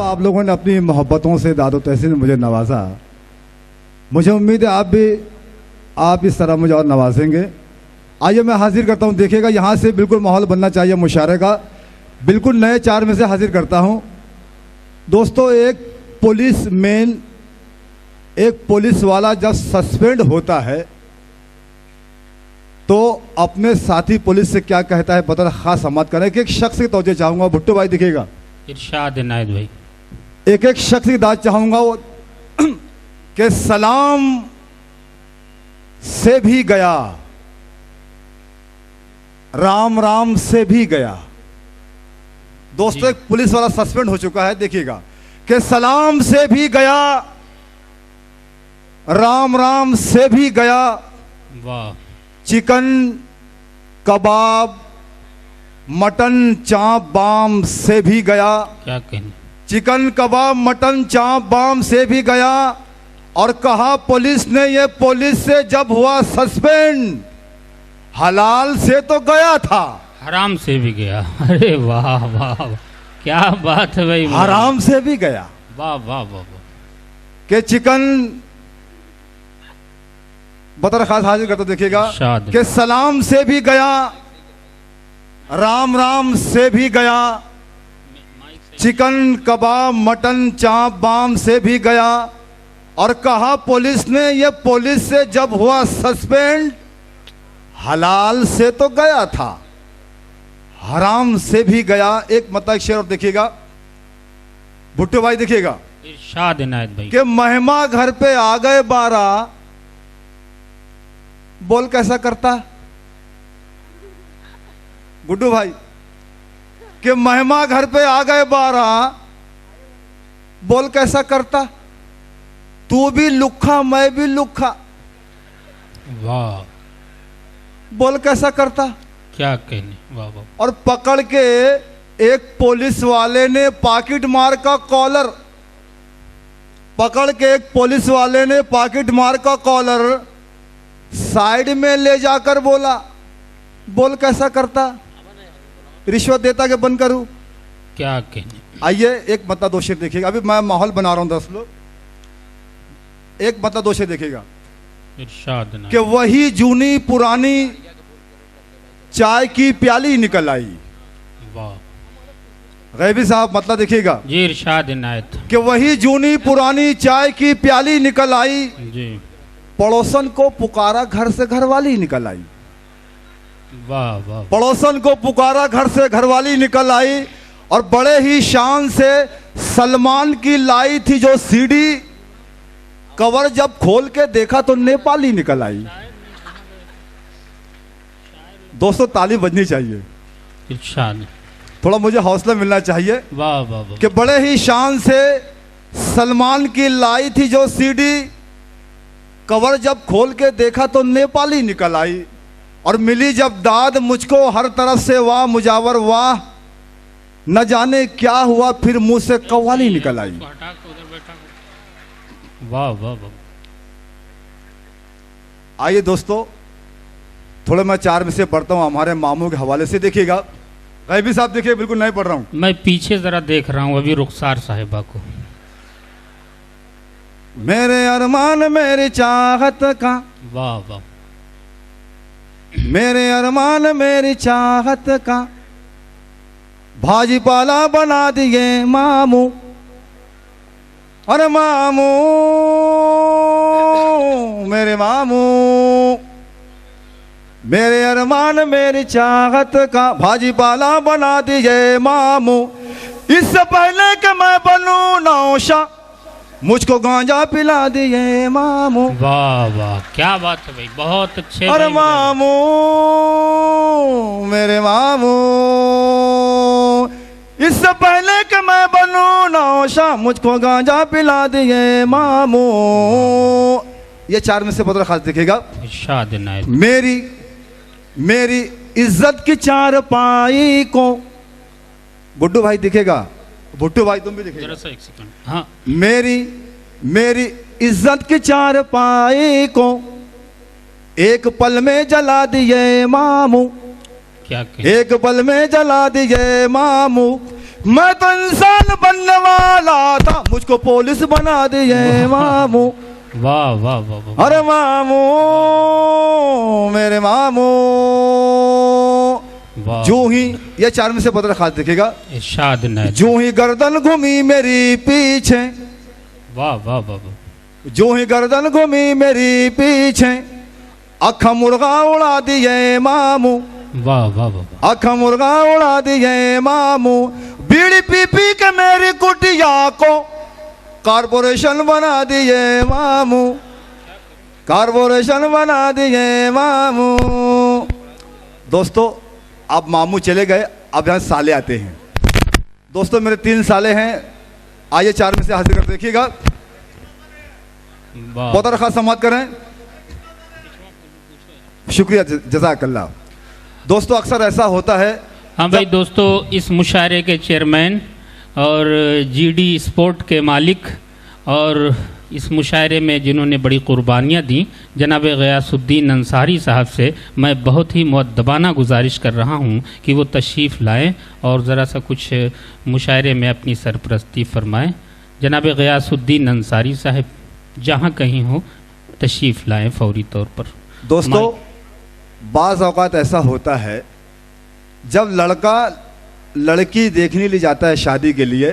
आप लोगों ने अपनी मोहब्बतों से दादो तहसीन मुझे नवाजा। मुझे उम्मीद है आप इस तरह मुझे और नवाजेंगे। आइए मैं हाजिर करता हूं, देखिएगा यहाँ से बिल्कुल माहौल बनना चाहिए मुशायरे का। बिल्कुल नए चार में से हाजिर करता हूं। दोस्तों, एक पुलिस वाला जब सस्पेंड होता है तो अपने साथी पुलिस से क्या कहता है बतौर खास समात करें। एक शख्स की तवज्जो चाहूंगा, भुट्टो भाई दिखेगा। इरशाद इनायत भाई। एक शख्स की दाद चाहूंगा वो कि सलाम से भी गया, राम राम से भी गया। दोस्तों, एक पुलिस वाला सस्पेंड हो चुका है, देखिएगा कि सलाम से भी गया, राम राम से भी गया। वाह। चिकन कबाब मटन चाप बाम से भी गया। क्या कहने। चिकन कबाब मटन चाप बाम से भी गया। और कहा पुलिस ने, ये पुलिस से जब हुआ सस्पेंड, हलाल से तो गया था, हराम से भी गया। अरे वाह वाह वाह, क्या बात है भाई। हराम से भी गया। वाह वाह वाह। कि चिकन बतौर खास हाजिर करता, देखिएगा कि सलाम से भी गया, राम राम से भी गया। चिकन कबाब मटन चाप बाम से भी गया। और कहा पुलिस ने, ये पुलिस से जब हुआ सस्पेंड, हलाल से तो गया था, हराम से भी गया। एक मतलब शेर और देखिएगा, भुट्टो भाई देखिएगा। इरशाद इनायत भाई। कि महिमा घर पे आ गए 12, बोल कैसा करता गुड्डू भाई। कि महिमा घर पे आ गए 12, बोल कैसा करता। तू भी लुखा मैं भी लुखा, वाह। बोल कैसा करता। क्या कहने। वाह वाह। और पकड़ के एक पुलिस वाले ने पॉकेट मार का कॉलर, पकड़ के एक पुलिस वाले ने पॉकेट मार का कॉलर साइड में ले जाकर बोला, बोल कैसा करता। रिश्वत देता कि बंद करूं। क्या कहने। आइए एक मतलब दो शेर देखिएगा। अभी मैं माहौल बना रहा हूं 10 लोग। एक मतलब दो शेर देखिएगा। इरशाद इनायत। कि वही जूनी पुरानी चाय की प्याली निकल आई। वाह। गैबी साहब मतलब देखिएगा। जी इरशाद इनायत। कि वही जूनी पुरानी चाय की प्याली निकल आई। जी। पड़ोसन को पुकारा घर से घरवाली निकल आई। वाह वाह। पड़ोसन को पुकारा घर से घरवाली निकल आई। और बड़े ही शान से सलमान की लाई थी जो सीडी, कवर जब खोल के देखा तो नेपाली निकल आई। दोस्तों, ताली बजनी चाहिए, इरशाद। थोड़ा मुझे हौसला मिलना चाहिए। वाह वाह वाह। कि बड़े ही शान से सलमान की लाई थी जो सीडी, कवर जब खोल के देखा तो नेपाली निकल आई। और मिली जब दाद मुझको हर तरफ से वाह मुजावर वाह, न जाने क्या हुआ फिर मुंह से कव्वाली निकल आई। वाह वाह वाह। आइए दोस्तों, थोड़ा मैं 4 में से पढ़ता हूं हमारे मामू के हवाले से, देखिएगा। गैबी साहब देखिए, बिल्कुल नहीं पढ़ रहा हूं। मैं पीछे जरा देख रहा हूं अभी रुखसार साहिबा को। मेरे अरमान मेरी चाहत का, वाह वाह। मेरे अरमान मेरी चाहत का, भाजी पाला बना दिए मामू। अरे मामू मेरे मामू, मेरे अरमान मेरी चाहत का, भाजी पाला बना दिए मामू। इससे पहले कि मैं बनूं नौशा, मुझको गांजा पिला दिए मामू। वाह वाह, क्या बात है भाई, बहुत अच्छे। अरे मामू मेरे मामू, इससे पहले कि मैं बनूं नौशा, मुझको गांजा पिला दिए मामू। ये 4 में से बहुत खास दिखेगा। इरशाद इनायत। मेरी इज्जत की 4 पाई को, गुड्डू भाई दिखेगा, भुट्टू भाई तुम भी दिखेगा। जरा एक सेकंड। हाँ। मेरी इज्जत की 4 पाई को एक पल में जला दिए मामू। क्या एक पल में जला दिए मामू। मैं तो इंसान बनने वाला मुझको पुलिस बना दिए मामू। वाह वाह वाह वाह। अरे मामू मेरे मामू, वाह। जो ही ये 4 में से बदल खास देखेगा। इरशाद नायत। जो ही गर्दन घूमी मेरी पीछे, वाह वाह वाह वाह। जो ही गर्दन घूमी मेरी पीछे, अखा मुर्गा उड़ा दिए मामू। वाह वाह वाह। अखा मुर्गा उड़ा दिए मामू। बीड़ी पी पी के मेरी कुटिया को कारपोरेशन बना दिए मामू। कारपोरेशन बना दिए मामू। दोस्तों अब मामू चले गए, अब यहाँ साले आते हैं। दोस्तों मेरे 3 साले हैं, आइए 4 में से हाजिर कर देखिएगा। वाह। बहुत रखा समाप्त करें। शुक्रिया, जज़ाकल्लाह। दोस्तों अक्सर ऐसा होता है। हाँ भाई दोस्तों, इस मुशायरे के चेयरमैन और जीडी स्पोर्ट के मालिक और इस मुशायरे में जिन्होंने बड़ी कुर्बानियाँ दी, जनाब गयासुद्दीन अंसारी साहब से मैं बहुत ही मुअद्दबाना गुजारिश कर रहा हूँ कि वो तशरीफ़ लाएँ और ज़रा सा कुछ मुशायरे में अपनी सरपरस्ती फरमाएँ। जनाब गयासुद्दीन अंसारी साहब जहाँ कहीं हो तशरीफ़ लाएँ फौरी तौर पर। दोस्तों बाज़ औक़ात ऐसा होता है जब लड़का लड़की देखने ले जाता है शादी के लिए,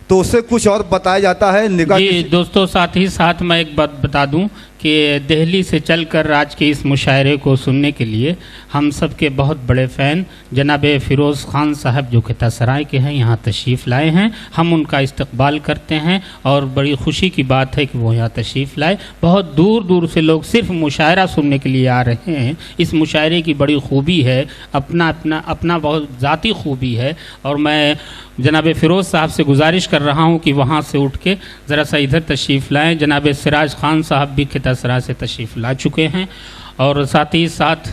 तो उससे कुछ और बताया जाता है निकाह। जी दोस्तों, साथ ही साथ मैं एक बात बता दूं कि दिल्ली से चलकर आज के इस मुशायरे को सुनने के लिए हम सब के बहुत बड़े फ़ैन जनाब फ़िरोज़ ख़ान साहब जो खितासराय के हैं यहाँ तशरीफ़ लाए हैं। हम उनका इस्तकबाल करते हैं और बड़ी खुशी की बात है कि वो यहाँ तशरीफ़ लाए। बहुत दूर दूर से लोग सिर्फ मुशायरा सुनने के लिए आ रहे हैं। इस मुशायरे की बड़ी खूबी है, अपना बहुत ज़ाती खूबी है। और मैं जनाब फ़िरोज़ साहब से गुजारिश कर रहा हूँ कि वहाँ से उठ के ज़रा सा इधर तशरीफ़ लाएँ। जनाब सिराज ख़ान साहब भी खितासराय से तशरीफ़ ला चुके हैं। और साथ ही साथ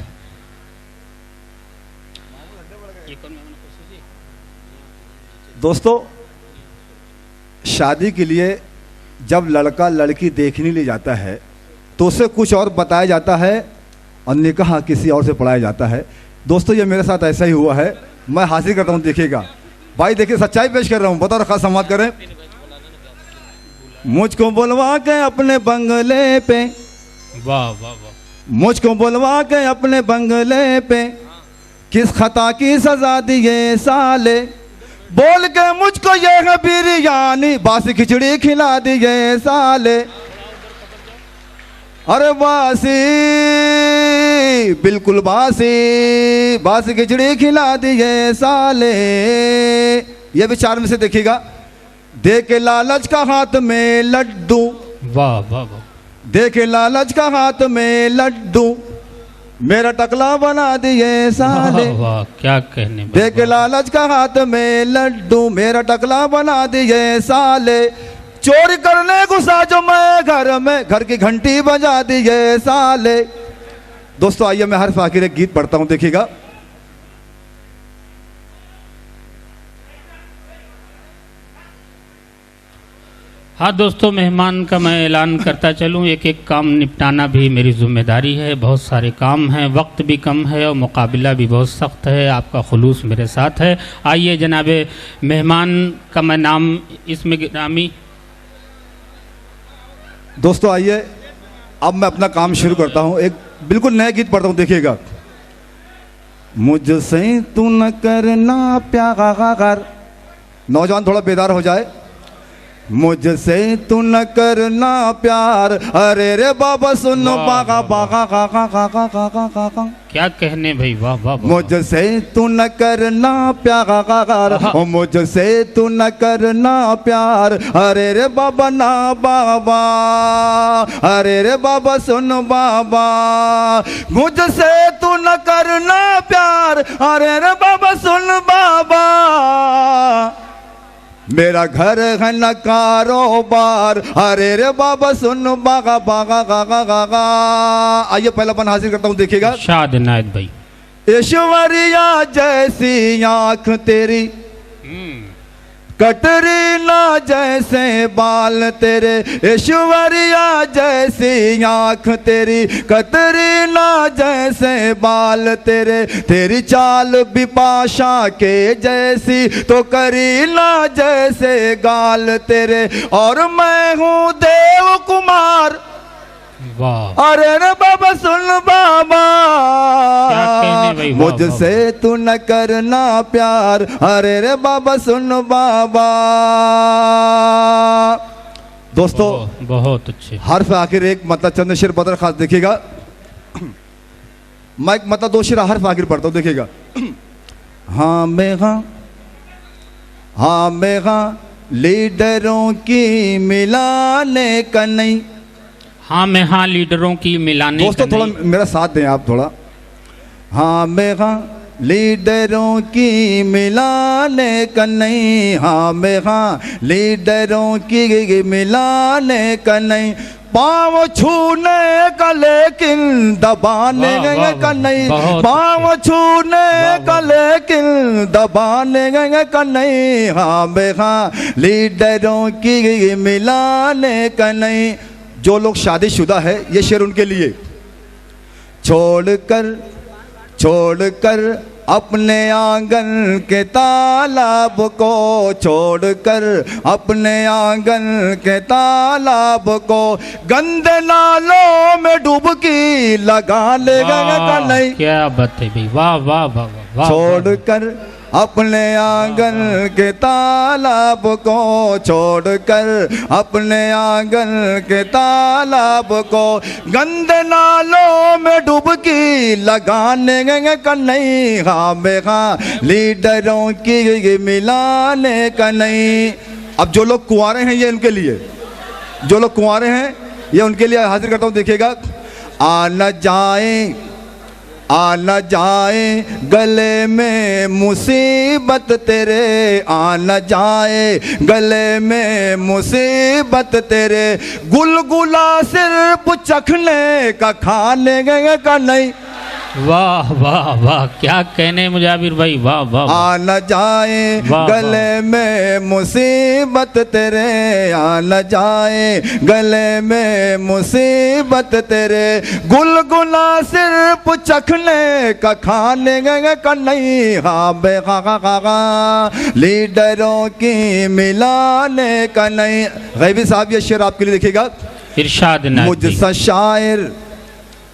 दोस्तों शादी के लिए जब लड़का लड़की देखने ले जाता है तो उसे कुछ और बताया जाता है और निकाह किसी और से पढ़ाया जाता है। दोस्तों ये मेरे साथ ऐसा ही हुआ है, मैं हासिल करता हूँ। देखिएगा भाई, देखिए सच्चाई पेश कर रहा हूँ, बताओ रखा संवाद करें। मुझको बुलवा के अपने बंगले पे, वाह वाह वाह, मुझको बुलवा के अपने बंगले पे, किस खता की सजा दिए साले, बोल के मुझको ये है बिरयानी बासी खिचड़ी खिला दिए साले। अरे बासी बिल्कुल बासी, बासी खिचड़ी खिला दिए साले। ये भी 4 में से देखिएगा। दे के लालच का हाथ में लड्डू, वाह वाह वाह, दे के लालच का हाथ में लड्डू, मेरा टकला बना दिए साले। वाह वाह, क्या कहने। दे के लालच का हाथ में लड्डू, मेरा टकला बना दिए साले। चोरी करने घुसा जो मैं घर में, घर की घंटी बजा दिए साले। दोस्तों आइए मैं हर फाकिर एक गीत पढ़ता हूं, देखिएगा। हाँ दोस्तों, मेहमान का मैं ऐलान करता चलूँ। एक एक काम निपटाना भी मेरी जिम्मेदारी है। बहुत सारे काम हैं, वक्त भी कम है और मुकाबला भी बहुत सख्त है। आपका खुलूस मेरे साथ है। आइए जनाबे मेहमान का मैं नाम इसमें गिरामी। दोस्तों आइए अब मैं अपना काम शुरू करता हूं। एक बिल्कुल नया गीत पढ़ता हूं, देखिएगा। मुझसे तू न करना प्यार, नौजवान थोड़ा बेदार हो जाए। मुझसे तू न करना प्यार, अरे रे बाबा सुन बागा बागा काका काका काका काका। क्या कहने भाई, वाह वाह वाह। मुझसे तू न करना प्यार, मुझसे तू न करना प्यार, अरे रे बाबा ना बाबा, अरे रे बाबा सुन बाबा। मुझसे तू न करना प्यार, अरे रे बाबा सुन बाबा। मेरा घर है न कारोबार, अरे रे बाबा सुन बागा बागा गागा गागा। आइए पहला पन हासिल करता हूँ, देखिएगा। शाद नायत भाई। ऐश्वर्या जैसी आँख तेरी, कटरीना जैसे बाल तेरे, ऐश्वर्या जैसी आंख तेरी, कटरीना जैसे बाल तेरे, तेरी चाल बिपाशा के जैसी, तो करीना जैसे गाल तेरे, और मैं हूँ देव कुमार। वाह, अरे रे बाबा सुन बाबा, क्या कहने भाई, वाह, मुझसे तू न करना प्यार, अरे रे बाबा सुन बाबा। दोस्तों बहुत अच्छे। हर्फ आखिर एक मतलब चंद शेर बदर खास देखिएगा। मैं मतलब दो शेर हर्फ आखिर पढ़ता हूं, देखिएगा। हाँ मैं लीडरों की मिलाने का नहीं। हाँ मैं हाँ लीडरों की मिलाने दोस्तों का थोड़ा नहीं। मेरा साथ दें आप थोड़ा। हाँ मैं लीडरों की मिलाने का नहीं, हाँ मैं लीडरों की मिलाने का नहीं, पाँव छूने का लेकिन दबाने का नहीं, पाँव छूने का लेकिन दबाने का नहीं, हाँ मैं लीडरों की मिलाने का नहीं। जो लोग शादीशुदा है ये शेर उनके लिए। छोड़कर अपने आंगन के तालाब को, छोड़कर अपने आंगन के तालाब को, गंदे नालों में डुबकी लगाने का नहीं। क्या बात है भाई, वाह वाह वाह वाह। छोड़कर अपने आंगन के तालाब को, छोड़कर अपने आंगन के तालाब को, गंदे नालों में डुबकी लगाने का नहीं, हाँ मैं लीडरों की मिलाने का नहीं। अब जो लोग कुंवारे हैं ये उनके लिए, जो लोग कुंवारे हैं ये उनके लिए हाजिर करता हूँ, देखिएगा। आ न जाए गले में मुसीबत तेरे, आ न जाए गले में मुसीबत तेरे, गुलगुला सिर्फ चखने का खाने का नहीं। वाह वाह वाह, क्या कहने मुजाबिर भाई, वाह वाह। आ न जाए गले में मुसीबत तेरे, आ न जाए गले में मुसीबत तेरे, गुलगुला सिर्फ चखने का खाने का नहीं, हाँ बे लीडरों की मिलाने का नहीं। गैबी साहब ये शेर आपके लिए देखिएगा। इरशाद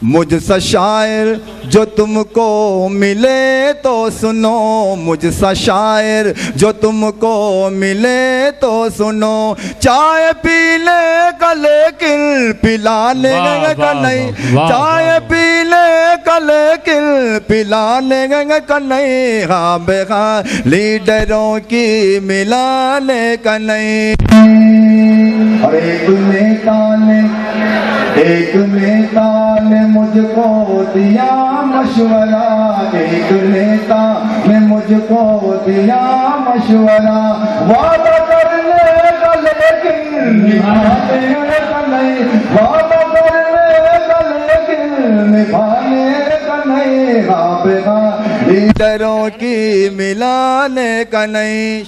मुझसा शायर जो तुमको मिले तो सुनो, मुझसा शायर जो तुमको मिले तो सुनो, चाय पीने का लेकिन पिलाने का नहीं, चाय पीने का लेकिन पिलाने का नहीं, हाँ बेखा लीडरों की मिलाने का नहीं। और एक नेता ने मुझको दिया मशवरा, एक नेता ने मुझको दिया मशवरा, वादा करने का लेकिन निभाने का नहीं, वादा करने का लेकिन निभाने का नहीं, हाँ बेहा लीडरों की मिलाने का नहीं।